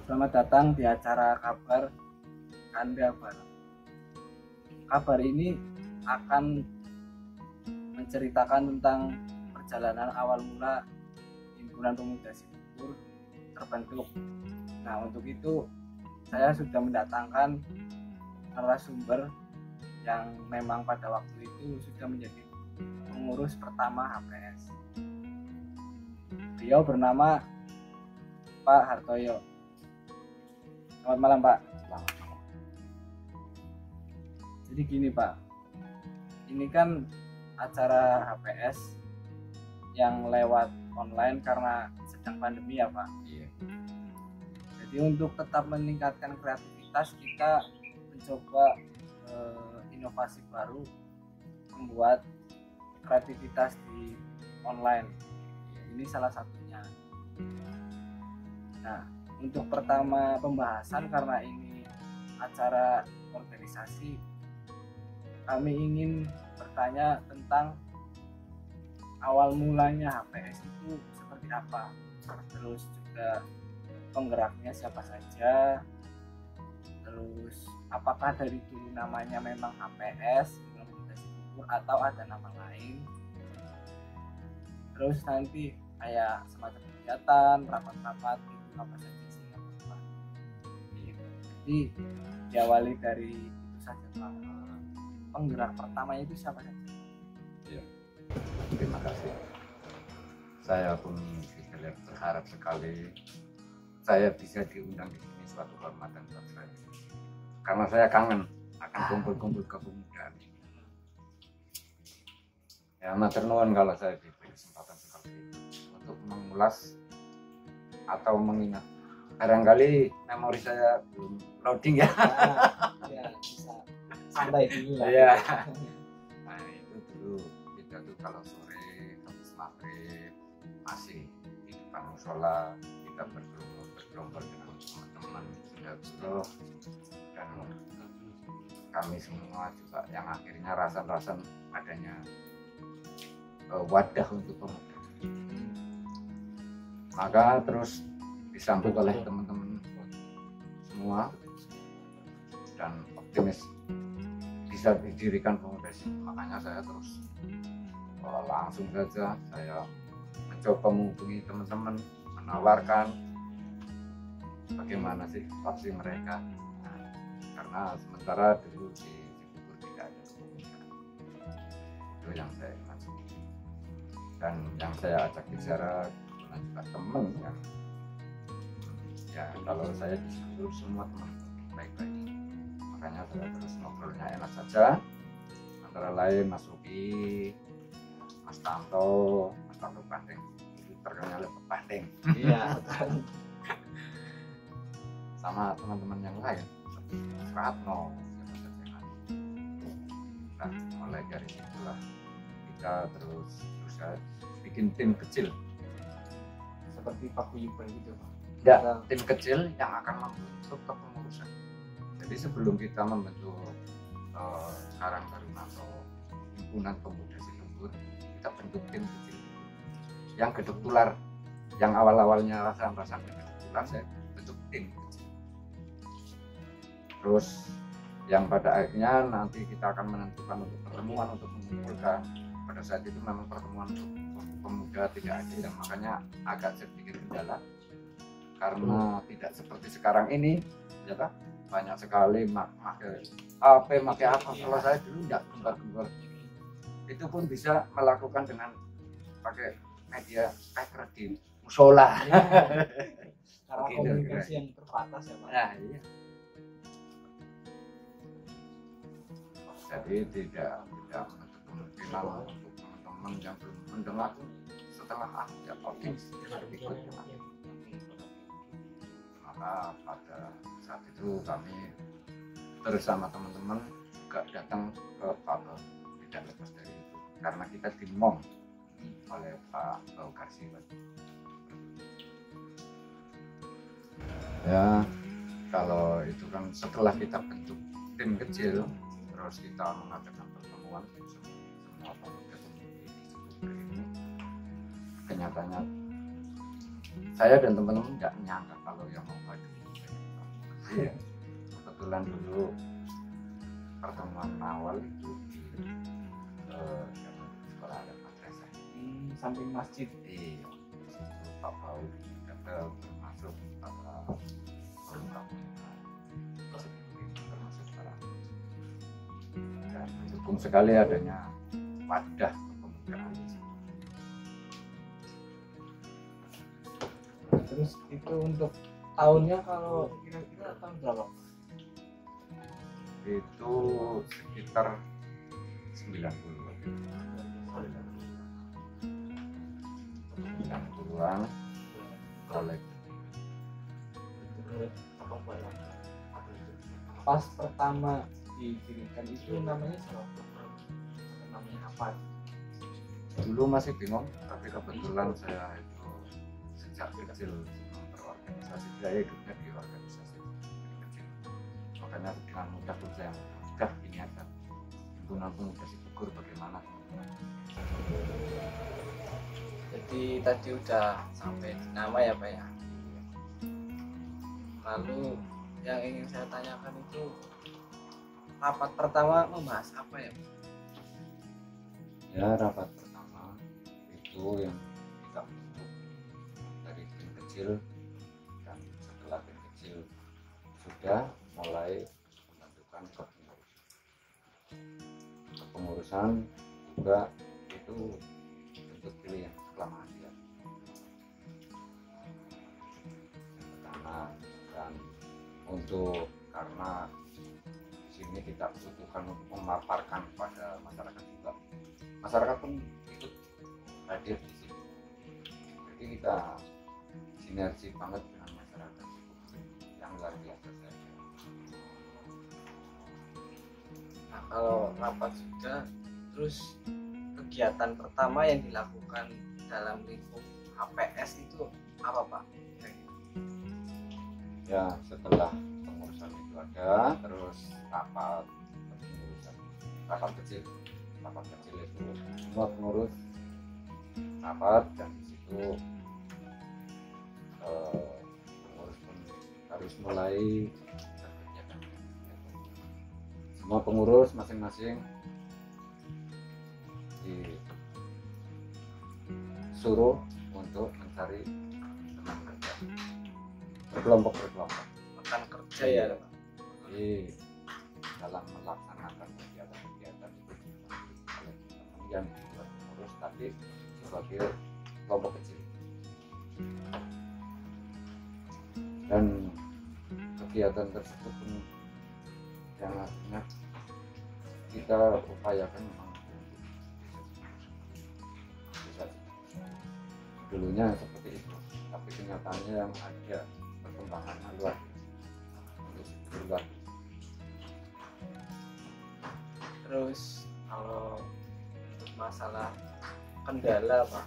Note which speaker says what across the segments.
Speaker 1: Selamat datang di acara Kabar Anda Bareng. Kabar ini akan menceritakan tentang perjalanan awal mula Himpunan Pemuda Cibubur terbentuk. Nah, untuk itu saya sudah mendatangkan narasumber yang memang pada waktu itu sudah menjadi pengurus pertama HPS. Beliau bernama Pak Hartoyo. Selamat malam, Pak. Jadi gini, Pak, ini kan acara HPS yang lewat online karena sedang pandemi ya, Pak.
Speaker 2: Iya.
Speaker 1: Jadi untuk tetap meningkatkan kreativitas, kita mencoba inovasi baru, membuat kreativitas di online. Ini salah satunya. Nah, untuk pertama pembahasan, karena ini acara organisasi, kami ingin bertanya tentang awal mulanya HPS itu seperti apa, terus juga penggeraknya siapa saja, terus apakah dari dulu namanya memang HPS atau ada nama lain, terus nanti kayak semacam kegiatan, rapat-rapat itu apa saja sih, Pak? Jadi diawali dari itu saja, Pak. Penggerak pertamanya itu siapa saja?
Speaker 2: Ya, terima kasih. Saya pun berharap sekali saya bisa diundang di sini, suatu kehormatan buat saya. Karena saya kangen akan kumpul-kumpul kepemudaan ini. Ya, matur nuwun kalau saya diberi kesempatan seperti itu untuk mengulas atau mengingat. Barangkali memori saya belum loading ya.
Speaker 1: Ya, bisa santai dulu lah.
Speaker 2: Iya. Nah, itu dulu kita tuh kalau sore habis maghrib masih di depan musola, kita bergerombol dengan teman-teman sudah dan kami semua juga yang akhirnya rasan-rasan adanya wadah untuk pemuda. Maka terus disambut oleh teman-teman semua dan optimis bisa didirikan pemuda sini. Makanya saya terus langsung saja saya mencoba menghubungi teman-teman, menawarkan bagaimana sih opsi mereka. Nah, karena sementara dulu di Cibubur tidak ada kepemudaan. Itu yang saya maksud. Dan yang saya ajak bicara dengan juga teman yang ya kalau saya di Cibubur semua teman baik-baik. Makanya saya terus ngobrolnya enak saja, antara lain Mas Ruki, Mas Tanto Bandeng, itu terkenal lebih Bandeng.
Speaker 1: Iya.
Speaker 2: Sama teman-teman yang lain seperti Mas Ratno, siapa saja yang ada. Nah, mulai dari situlah kita terus berusaha bikin tim kecil
Speaker 1: Seperti paguyuban gitu, Pak.
Speaker 2: tidak tim kecil yang akan membentuk kepengurusan. Jadi sebelum kita membentuk Karang Taruna atau Himpunan Pemuda Cibubur, kita bentuk tim kecil yang gedek tular, yang awal-awalnya rasan-rasan gedek tular, saya bentuk tim kecil. Terus yang pada akhirnya nanti kita akan menentukan untuk pertemuan untuk mengumpulkan. Pada saat itu memang pertemuan untuk pemuda tidak ada, yang makanya agak sedikit kendala karena tidak seperti sekarang ini, ya kan? Banyak sekali pakai apa. Kalau saya dulu tidak gembar-gembar, itu pun bisa melakukan dengan pakai media speaker di musola.
Speaker 1: Karena komunikasi yang terbatas ya, Pak.
Speaker 2: Nah, iya. Jadi tidak menutup kemungkinan untuk teman-teman yang belum mendengar setelah ada audiens ikut. Maka pada saat itu kami bersama teman-teman juga datang ke Papua, tidak lepas dari itu karena kita dimong oleh Pak Bau Karsiwan. Ya, kalau itu kan setelah kita bentuk tim kecil, terus kita mengadakan pertemuan semua pemuda di Cibubur ini. Kenyataannya saya dan teman-teman nggak menyangka kalau yang mau maju Iya. Kebetulan dulu pertemuan awal itu di sekolah adat madrasah.
Speaker 1: Samping masjid.
Speaker 2: Iya. Situ Pak Paul kata termasuk para pemuka-pemuka termasuk para dan mendukung sekali adanya wadah kepemudaan di situ.
Speaker 1: Terus itu untuk tahunnya kalau kira-kira tahun berapa?
Speaker 2: Itu sekitar 90-an oleh
Speaker 1: Pas pertama didirikan itu namanya siapa? Namanya apa?
Speaker 2: dulu masih bingung, tapi kebetulan saya itu sejak kecil berorganisasi, saya hidupnya di organisasi dari kecil, makanya dengan mudah pun saya mudah ini ada himpunan pemuda Sibukur bagaimana.
Speaker 1: Jadi tadi udah sampai di nama ya Pak ya. Lalu yang ingin saya tanyakan itu rapat pertama membahas apa ya Pak?
Speaker 2: Ya, rapat pertama itu yang kita bentuk dari tim kecil, dan setelah tim kecil sudah mulai membentukan kepengurusan juga itu bentuk pilihan kelamanya yang pertama. Dan untuk karena di sini kita butuhkan untuk memaparkan pada masyarakat juga, masyarakat pun ikut hadir di sini, jadi kita sinergi banget dengan masyarakat yang luar biasa saja.
Speaker 1: Nah kalau rapat sudah, terus kegiatan pertama yang dilakukan dalam lingkup HPS itu apa Pak?
Speaker 2: Ya, setelah pengurusan itu ada, terus rapat pengurusan, rapat kecil itu semua pengurus rapat, dan di situ pengurus pun harus mulai berkegiatan. Semua pengurus masing-masing disuruh untuk mencari teman kerja berkelompok
Speaker 1: Rekan kerja ya Pak?
Speaker 2: Jadi dalam melaksanakan kegiatan-kegiatan itu oleh teman yang di luar pengurus, tapi sebagai kelompok kecil, dan kegiatan tersebut pun yang artinya kita upayakan memang bisa dulunya seperti itu, tapi kenyataannya yang ada perkembangannya luar biasa.
Speaker 1: Terus kalau untuk masalah kendala Pak,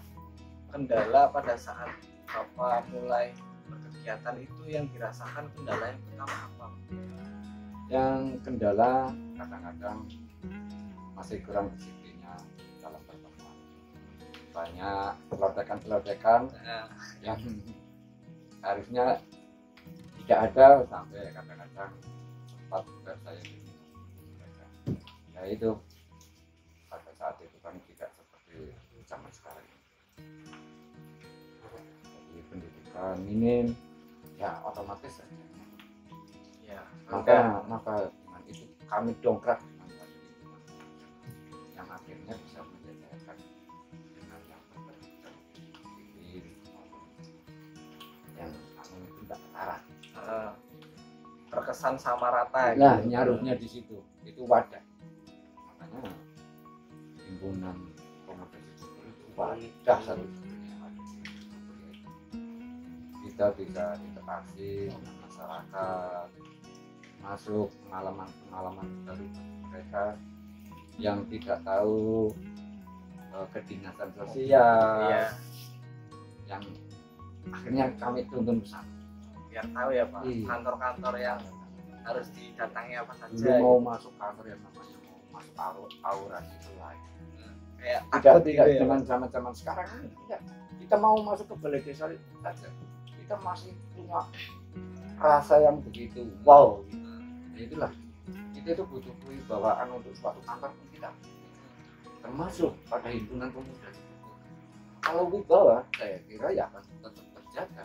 Speaker 1: kendala pada saat Bapak mulai berkegiatan itu yang dirasakan kendala yang pertama apa?
Speaker 2: Yang kendala kadang-kadang masih kurang disiplinnya dalam pertemuan, banyak pelotekan yang harusnya tidak ada, sampai kadang-kadang sempat saya ya itu pada saat itu kan tidak seperti zaman sekarang ini. Jadi pendidikan minim ya otomatis saja
Speaker 1: Ya,
Speaker 2: maka dengan itu kami dongkrak dengan lingkungan yang akhirnya bisa menjajakan dengan yang berpendidikan tinggi yang kami tidak ketara,
Speaker 1: terkesan sama rata
Speaker 2: nah
Speaker 1: gitu.
Speaker 2: nyaruhnya di situ itu wadah, makanya himpunan pemuda Sibukur itu wadah satu-satunya yang ada di Sibukur, kita bisa interaksi dengan masyarakat, masuk pengalaman dari mereka yang tidak tahu kedinasan sosial,
Speaker 1: Iya,
Speaker 2: yang akhirnya kami tuntun bersama.
Speaker 1: biar tahu ya Pak,
Speaker 2: Iya.
Speaker 1: kantor-kantor yang harus didatangi apa saja.
Speaker 2: Dulu mau masuk kantor yang namanya mau masuk aura itu lain.
Speaker 1: Kayak
Speaker 2: Tidak
Speaker 1: takut
Speaker 2: tidak
Speaker 1: gitu ya,
Speaker 2: dengan
Speaker 1: Pak.
Speaker 2: zaman sekarang tidak. Kita mau masuk ke balai desa saja, kita masih punya rasa yang begitu wow gitu. Nah, itulah kita itu butuh kewibawaan untuk suatu kantor pun kita, termasuk pada himpunan pemuda. Kalau wibawa saya kira ya akan tetap terjaga.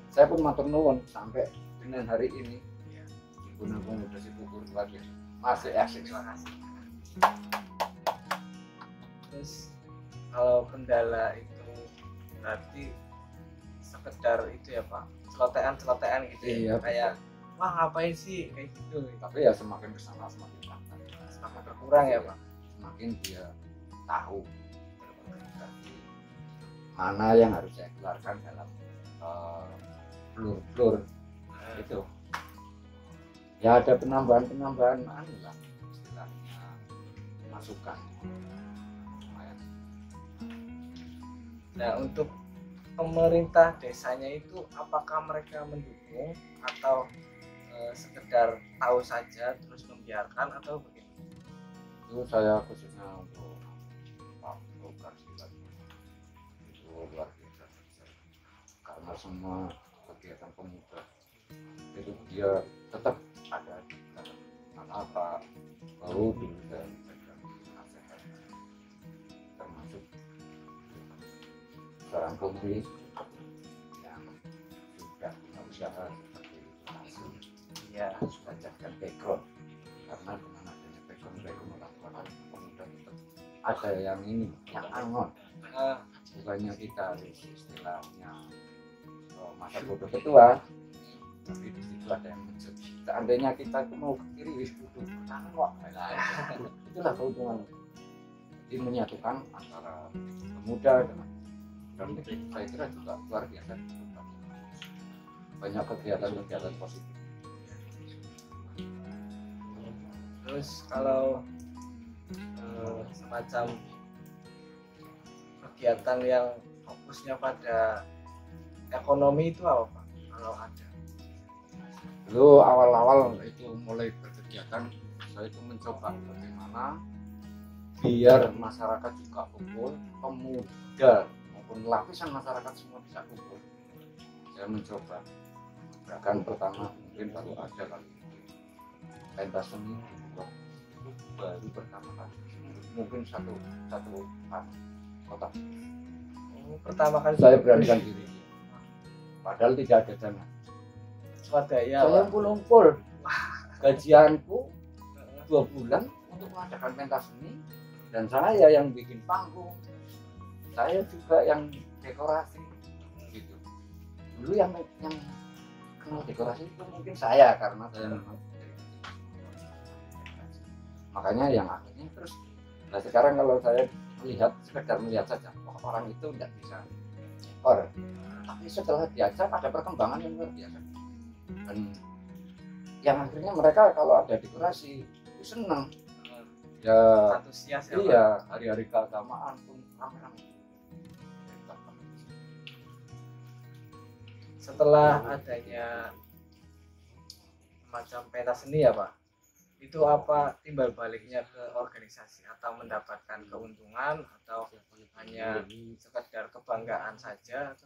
Speaker 2: Saya pun matur nuwun sampai dengan hari ini himpunan pemuda Cibubur luar biasa masih eksis.
Speaker 1: Terus kalau kendala itu berarti sekedar itu ya Pak, celotehan gitu ya,
Speaker 2: Iya,
Speaker 1: kayak wah ngapain sih kayak gitu,
Speaker 2: tapi ya semakin kesana semakin santai,
Speaker 1: semakin berkurang ya Pak.
Speaker 2: semakin dia tahu berorganisasi, mana yang harus saya keluarkan dalam blur itu. Ya ada penambahan anu lah istilahnya, masukan.
Speaker 1: Nah untuk pemerintah desanya itu apakah mereka mendukung atau sekedar tahu saja terus membiarkan atau bagaimana?
Speaker 2: Itu saya khususnya untuk Pak Bokar itu luar biasa, karena semua kegiatan pemuda itu dia tetap ada di dalam apa baru dulu dan nasihat, termasuk seorang pemilih yang sudah berusaha seperti itu langsung dia harus belajarkan background, karena dengan adanya background orang pemuda tetap ada yang ini yang angon, bukannya kita harus istilahnya masa bodoh ketua, tapi di situ ada yang menjadi. Seandainya kita itu mau ke kiri wis kudu ke kanan kok. Itulah keuntungan. Jadi menyatukan antara pemuda dengan dan saya kira juga luar biasa. Banyak kegiatan-kegiatan positif.
Speaker 1: Terus kalau semacam kegiatan yang fokusnya pada ekonomi itu apa Pak? Kalau ada?
Speaker 2: Dulu awal-awal itu mulai berkegiatan, saya itu mencoba bagaimana biar masyarakat juga kumpul, pemuda maupun lapisan masyarakat semua bisa kumpul. Saya mencoba, bahkan pertama mungkin baru ada kali pentas seni dibuat, itu baru pertama kali, mungkin satu kota.
Speaker 1: Pertama kali
Speaker 2: Saya beranikan diri, padahal tidak ada dana.
Speaker 1: Swadaya.
Speaker 2: Saya ngumpul, gajianku 2 bulan untuk mengadakan pentas seni, dan saya yang bikin panggung, saya juga yang dekorasi gitu. Dulu yang kenal dekorasi itu mungkin saya, karena saya memang makanya yang akhirnya terus. Nah sekarang kalau saya melihat, sekedar melihat saja, orang itu tidak bisa dekor, tapi setelah diajak ada perkembangan yang luar biasa, dan yang akhirnya mereka kalau ada dekorasi itu senang ya,
Speaker 1: antusias ya
Speaker 2: iya Pak? Hari-hari keagamaan pun ramai-ramai.
Speaker 1: Setelah adanya macam pentas seni ya Pak, itu apa timbal baliknya ke organisasi, atau mendapatkan keuntungan, atau hanya sekedar kebanggaan saja atau